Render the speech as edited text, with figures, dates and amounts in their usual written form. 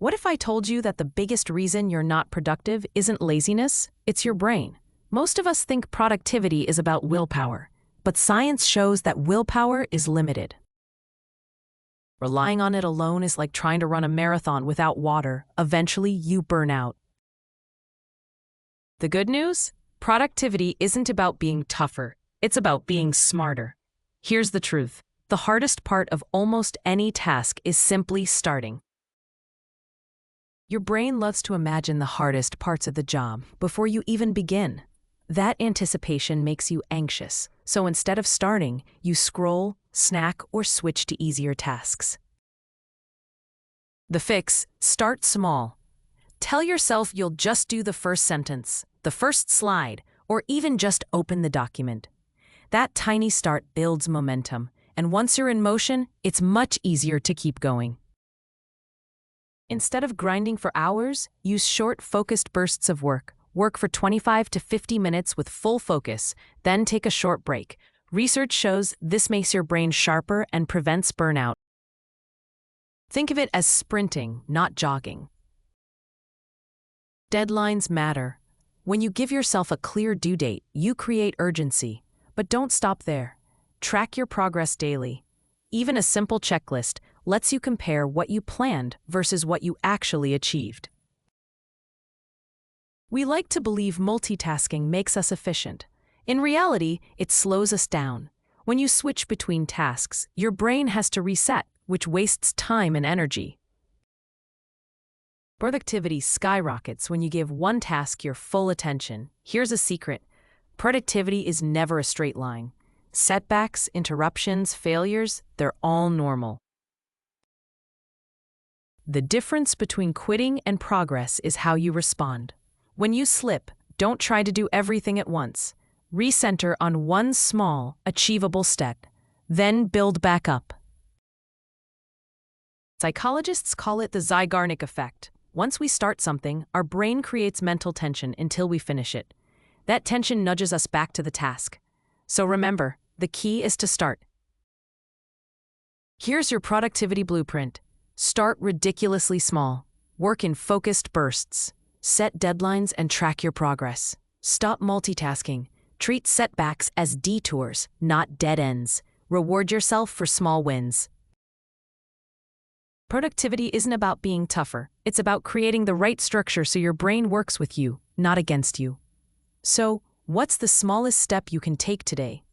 What if I told you that the biggest reason you're not productive isn't laziness, it's your brain? Most of us think productivity is about willpower, but science shows that willpower is limited. Relying on it alone is like trying to run a marathon without water. Eventually, you burn out. The good news? Productivity isn't about being tougher, it's about being smarter. Here's the truth. The hardest part of almost any task is simply starting. Your brain loves to imagine the hardest parts of the job before you even begin. That anticipation makes you anxious, so instead of starting, you scroll, snack, or switch to easier tasks. The fix: start small. Tell yourself you'll just do the first sentence, the first slide, or even just open the document. That tiny start builds momentum, and once you're in motion, it's much easier to keep going. Instead of grinding for hours, use short, focused bursts of work. Work for 25 to 50 minutes with full focus, then take a short break. Research shows this makes your brain sharper and prevents burnout. Think of it as sprinting, not jogging. Deadlines matter. When you give yourself a clear due date, you create urgency. But don't stop there. Track your progress daily. Even a simple checklist lets you compare what you planned versus what you actually achieved. We like to believe multitasking makes us efficient. In reality, it slows us down. When you switch between tasks, your brain has to reset, which wastes time and energy. Productivity skyrockets when you give one task your full attention. Here's a secret: productivity is never a straight line. Setbacks, interruptions, failures, they're all normal. The difference between quitting and progress is how you respond. When you slip, don't try to do everything at once. Recenter on one small, achievable step, then build back up. Psychologists call it the Zeigarnik effect. Once we start something, our brain creates mental tension until we finish it. That tension nudges us back to the task. So remember, the key is to start. Here's your productivity blueprint. Start ridiculously small. Work in focused bursts. Set deadlines and track your progress. Stop multitasking. Treat setbacks as detours, not dead ends. Reward yourself for small wins. Productivity isn't about being tougher. It's about creating the right structure so your brain works with you, not against you. So, what's the smallest step you can take today?